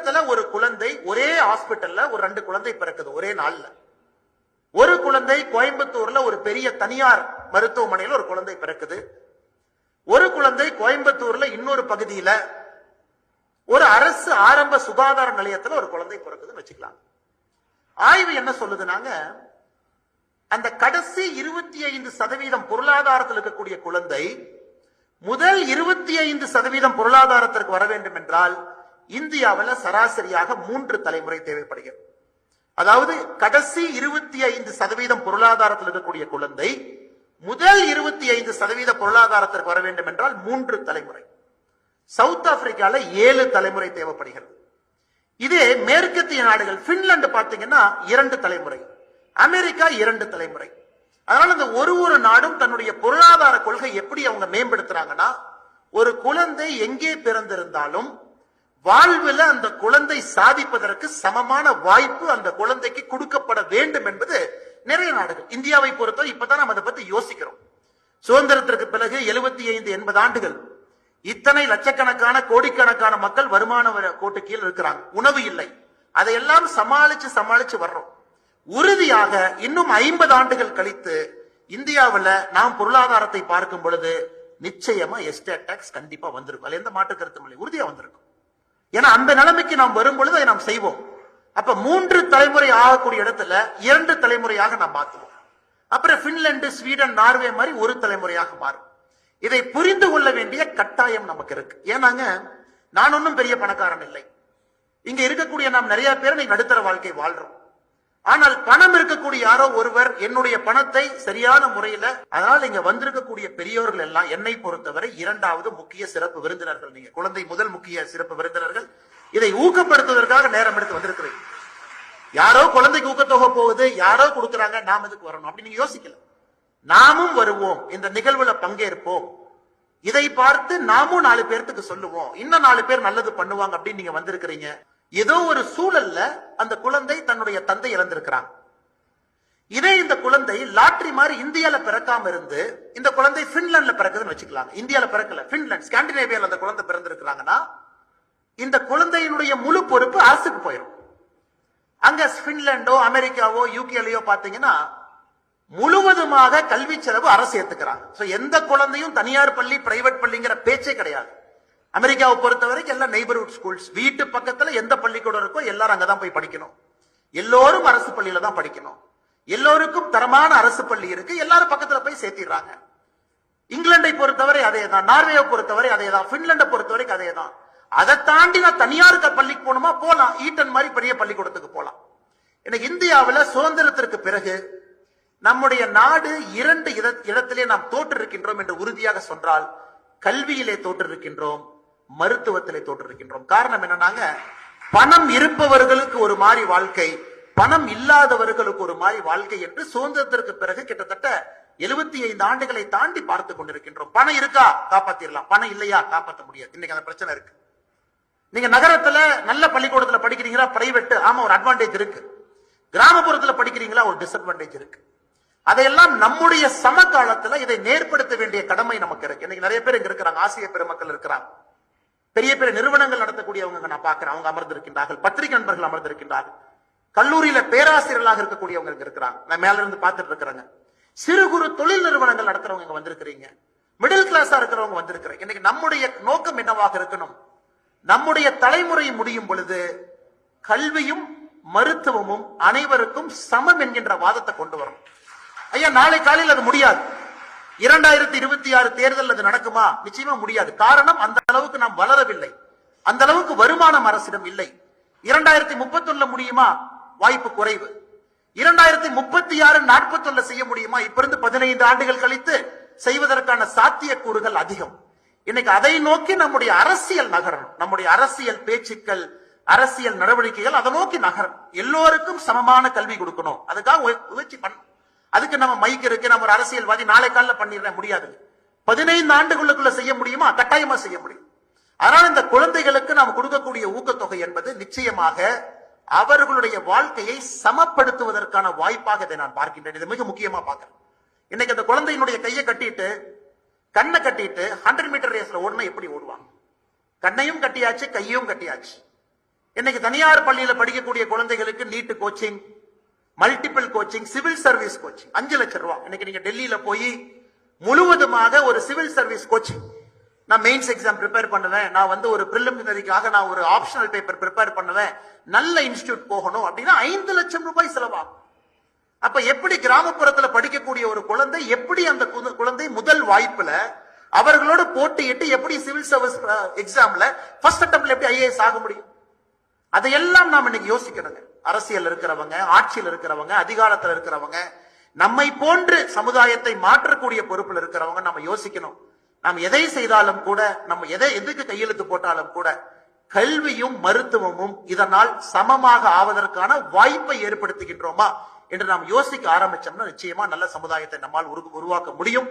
சேலத்துல ஒரு குழந்தை ஒரே ஹாஸ்பிட்டல்ல ஒரு 2 குழந்தை பிறக்குது ஒரே நாள்ல. ஒரு குழந்தை கோயம்புத்தூர்ல ஒரு பெரிய தனியார் மருத்துவமனையில் ஒரு குழந்தை பிறக்குது. ஒரு குழந்தை கோயம்புத்தூர்ல இன்னொரு பகுதியில ஒரு அரசு ஆரம்ப சுகாதார நிலையத்தில் ஒரு குழந்தை பிறக்குதுன்னு வச்சுக்கலாம். ஆய்வு என்ன சொல்லுதுனாங்க, அந்த கடைசி 25% பொருளாதாரத்தில் இருக்கக்கூடிய குழந்தை முதல் 25% பொருளாதாரத்திற்கு வர வேண்டும் என்றால் இந்தியாவில் சராசரியாக 3 தலைமுறை தேவைப்படுகிறது. அதாவது கடைசி 25% பொருளாதாரத்தில் இருக்கக்கூடிய குழந்தை முதல் 25% பொருளாதாரத்திற்கு வர வேண்டும் என்றால் 3 தலைமுறை. சவுத் ஆப்பிரிக்கால 7 தலைமுறை தேவைப்படுகிறது. இதே மேற்கத்திய நாடுகள் பின்லாந்து பாத்தீங்கன்னா 2 தலைமுறை, அமெரிக்கா 2 தலைமுறை. அதனால இந்த ஒரு நாடும் தன்னுடைய பொருளாதார கொள்கை எப்படி அவங்க மேம்படுத்துறாங்கன்னா, ஒரு குழந்தை எங்கே பிறந்திருந்தாலும் வாழ்வில் அந்த குழந்தை சாதிப்பதற்கு சமமான வாய்ப்பு அந்த குழந்தைக்கு கொடுக்கப்பட வேண்டும் என்பது நிறைய நாடுகள். இந்தியாவை பொறுத்தவரை இப்பதான் நம்ம அதை பத்தி யோசிக்கிறோம். சுதந்திரத்திற்கு பிறகு 75-80 ஆண்டுகள் இத்தனை லட்சக்கணக்கான கோடிக்கணக்கான மக்கள் வருமான கோட்டு கீழ் இருக்கிறாங்க, உணவு இல்லை, அதையெல்லாம் சமாளிச்சு வர்றோம். உறுதியாக இன்னும் 50 ஆண்டுகள் கழித்து இந்தியாவில் நாம் பொருளாதாரத்தை பார்க்கும் பொழுது நிச்சயமா எஸ்டேட் டாக்ஸ் கண்டிப்பா வந்திருக்கும். அது எந்த மாற்று கருத்தும் இல்லை, உறுதியா வந்திருக்கும். ஏன்னா அந்த நிலைமைக்கு நாம் வரும் பொழுது அதை நாம் செய்வோம். அப்ப 3 தலைமுறை ஆகக்கூடிய இடத்துல 2 தலைமுறையாக நாம் மாற்றுவோம். அப்புறம் பின்லாந்து, ஸ்வீடன், நார்வே மாதிரி 1 தலைமுறையாக மாறும். இதை புரிந்து கொள்ள வேண்டிய கட்டாயம் நமக்கு இருக்கு. ஏன்னாங்க, நான் ஒன்னும் பெரிய பணக்காரன் இல்லை. இங்க இருக்கக்கூடிய நாம் நிறைய பேர் நடுத்தர வாழ்க்கை வாழ்றோம். ஆனால் பணம் இருக்கக்கூடிய யாரோ ஒருவர் என்னுடைய பணத்தை சரியான முறையில, அதனால இங்க வந்திருக்கக்கூடிய பெரியவர்கள் எல்லாம் என்னை பொறுத்தவரை 2வது முக்கிய சிறப்பு விருந்தினர்கள். நீங்க குழந்தை முதல் முக்கிய சிறப்பு விருந்தினர்கள். இதை ஊக்கப்படுத்துவதற்காக நேரம் எடுத்து வந்திருக்கிறீங்க. யாரோ குழந்தைக்கு ஊக்கத்தொகை போகுது, யாரோ கொடுக்கறாங்க, நாம் எதுக்கு வரணும் அப்படி நீங்க யோசிக்கல. நாமும் வருவோம், இந்த நிகழ்வுல பங்கேற்போம். இதை பார்த்து நாமும் 4 பேருக்கு சொல்லுவோம், இன்னும் 4 பேர் நல்லது பண்ணுவாங்க அப்படின்னு நீங்க வந்திருக்கிறீங்க. ஏதோ ஒரு சூழல்ல அந்த குழந்தை தன்னுடைய தந்தை இழந்திருக்கிறாங்க. இதே இந்த குழந்தை லாட்டரி மாதிரி இந்தியால பிறக்காம இருந்து இந்த குழந்தை பின்லாந்துல பிறக்குதுன்னு வச்சுக்கலாம். இந்தியால பிறக்கல, பின்லாந்து, ஸ்காண்டினேவியால அந்த குழந்தை பிறந்திருக்கிறாங்கன்னா இந்த குழந்தையினுடைய முழு பொறுப்பு அரசுக்கு போயிடும். அங்க பின்லாண்டோ, அமெரிக்காவோ, யூகேலையோ பாத்தீங்கன்னா முழுவதுமாக கல்வி செலவு அரசு ஏத்துக்கிறாங்க. எந்த குழந்தையும் தனியார் பள்ளி, பிரைவேட் பள்ளிங்கிற பேச்சே கிடையாது. அமெரிக்காவை பொறுத்த வரைக்கும் எல்லாம் நெய்பர்ஹுட் ஸ்கூல்ஸ், வீட்டு பக்கத்துல எந்த பள்ளிக்கூடம் இருக்கோ எல்லாரும் அங்கதான் போய் படிக்கணும். எல்லோரும் அரசு பள்ளியில தான் படிக்கணும். எல்லோருக்கும் தரமான அரசு பள்ளி இருக்கு, எல்லாரும் பக்கத்துல போய் சேர்த்திடுறாங்க. இங்கிலாண்டை பொறுத்தவரை அதே தான், நார்வேயை பொறுத்தவரை அதே தான், பின்லாண்டை பொறுத்தவரைக்கும் அதே தான். அதை தாண்டி நான் தனியார் பள்ளிக்கு போகணுமா போலாம், ஈட்டன் மாதிரி பெரிய பள்ளிக்கூடத்துக்கு போலாம். எனக்கு இந்தியாவில் சுதந்திரத்திற்கு பிறகு நம்முடைய நாடு 2 இடத்திலே நாம் தோற்றிருக்கின்றோம் என்று உறுதியாக சொன்னால், கல்வியிலே தோற்றிருக்கின்றோம், மருத்துவத்திலே தோற்றிருக்கின்றோம். காரணம் என்னன்னாங்க, பணம் இருப்பவர்களுக்கு ஒரு மாதிரி வாழ்க்கை, பணம் இல்லாதவர்களுக்கு ஒரு மாதிரி வாழ்க்கை என்று சுதந்திரத்திற்கு பிறகு கிட்டத்தட்ட 75 ஆண்டுகளை தாண்டி பார்த்து கொண்டிருக்கின்றோம். பணம் இருக்கா காப்பாத்திரலாம், பணம் இல்லையா காப்பாற்ற முடியாது. இன்னைக்கு அந்த பிரச்சனை இருக்கு. நீங்க நகரத்துல நல்ல பள்ளிக்கூடத்துல படிக்கிறீங்களா, பிரைவேட், ஆமா ஒரு அட்வான்டேஜ் இருக்கு. கிராமப்புறத்துல படிக்கிறீங்களா, ஒரு டிஸ்அட்வான்டேஜ் இருக்கு. அதையெல்லாம் நம்முடைய சமகாலத்துல இதை நேர்படுத்த வேண்டிய கடமை நமக்கு இருக்கு. இன்னைக்கு நிறைய பேர் இங்க இருக்கிறாங்க, ஆசிரியர் பெருமக்கள் இருக்கிறாங்க, பெரிய பெரிய நிறுவனங்கள் நடத்தக்கூடியவங்க நான் பாக்குறேன், அவங்க அமர்ந்திருக்கின்றார்கள், பத்திரிகை நண்பர்கள் அமர்ந்திருக்கின்றார்கள், கல்லூரியில பேராசிரியர்களாக இருக்கக்கூடியவங்க இங்க இருக்கிறாங்க, நான் மேல இருந்து பார்த்துட்டு இருக்கிறாங்க, சிறு குறு தொழில் நிறுவனங்கள் நடத்துறவங்க இங்க வந்திருக்கிறீங்க, மிடில் கிளாஸா இருக்கிறவங்க வந்திருக்கிறீங்க. இன்னைக்கு நம்முடைய நோக்கம் என்னவாக இருக்கணும், நம்முடைய தலைமுறை முடியும் பொழுது கல்வியும் மருத்துவமும் அனைவருக்கும் சமம் என்கின்ற வாதத்தை கொண்டு வரும். ஐயா, நாளை காலையில் அது முடியாது. 2026 தேர்தல் அது நடக்குமா? நிச்சயமா முடியாது. காரணம், அந்த அளவுக்கு நாம் வளரவில்லை, அந்த அளவுக்கு வருமானம் அரசிடம் இல்லை. 2031 முடியுமா? வாய்ப்பு குறைவு. 2036 41 செய்ய முடியுமா? இப்ப இருந்து 15 ஆண்டுகள் கழித்து செய்வதற்கான சாத்தியக்கூறுகள் அதிகம். இன்னைக்கு அதை நோக்கி நம்முடைய அரசியல் நகரணும், நம்முடைய அரசியல் பேச்சுக்கள், அரசியல் நடவடிக்கைகள் அதை நோக்கி நகரணும். எல்லோருக்கும் சமமான கல்வி கொடுக்கணும், அதுக்காக முயற்சி பண்ணணும். அதுக்கு நம்ம மைக் இருக்கு, நம்ம ஒரு அரசியல்வாதி நாளை கால பண்ணிடுற முடியாது. 15 ஆண்டுகளுக்குள்ள செய்ய முடியுமா? கட்டாயமா செய்ய முடியும். அதனால இந்த குழந்தைகளுக்கு நாம் கொடுக்கக்கூடிய ஊக்கத்தொகை என்பது நிச்சயமாக அவர்களுடைய வாழ்க்கையை சமப்படுத்துவதற்கான வாய்ப்பாக இதை நான் பார்க்கின்றேன். இதை மிக முக்கியமா பார்க்கிறேன். இன்னைக்கு அந்த குழந்தையினுடைய கையை கட்டிட்டு, கண்ணை கட்டிட்டு 100 மீட்டர் ரேஸ்ல ஓடுனா எப்படி ஓடுவாங்க? கண்ணையும் கட்டியாச்சு, கையும் கட்டியாச்சு. இன்னைக்கு தனியார் பள்ளியில படிக்கக்கூடிய குழந்தைகளுக்கு NEET coaching, multiple coaching, civil service coaching 5 லட்சம் ரூபாய். இன்னைக்கு நீங்க டெல்லியில போய் முழுவதுமாக ஒரு சிவில் சர்வீஸ் கோச்சிங், நான் மெயின்ஸ் எக்ஸாம் ப்ரிப்பேர் பண்ணுவேன், நான் வந்து ஒரு பிரிலிமினரிக்காக நான் ஒரு ஆப்ஷனல் பேப்பர் ப்ரிப்பேர் பண்ணுவேன், நல்ல இன்ஸ்டிடியூட் போகணும் அப்படின்னா 5 லட்சம் ரூபாய் செலவாகும். அப்ப எப்படி கிராமப்புறத்துல படிக்கக்கூடிய ஒரு குழந்தை எப்படி அந்த குழந்தை முதல் வாய்ப்புல அவர்களோடு போட்டியிட்டு எப்படி சிவில் சர்வீஸ் எக்ஸாம்ல ஃபர்ஸ்ட் அட்டெம்ப்ட்ல எப்படி ஐஏஎஸ் ஆக முடியும்? அதையெல்லாம் நாம் இன்னைக்கு யோசிக்கணுங்க. அரசியல் இருக்கிறவங்க, ஆட்சியில் இருக்கிறவங்க, அதிகாரத்தில் இருக்கிறவங்க, நம்மை போன்று சமுதாயத்தை மாற்றக்கூடிய பொறுப்பில் இருக்கிறவங்க நம்ம யோசிக்கணும். நாம் எதை செய்தாலும் கூட, நம்ம எதுக்கு கையெழுத்து போட்டாலும் கூட கல்வியும் மருத்துவமும் இதனால் சமமாக ஆவதற்கான வாய்ப்பை ஏற்படுத்துகின்றோமா என்று நாம் யோசிக்க ஆரம்பிச்சோம்னா நிச்சயமா நல்ல சமுதாயத்தை நம்மால் உருவாக்க முடியும்.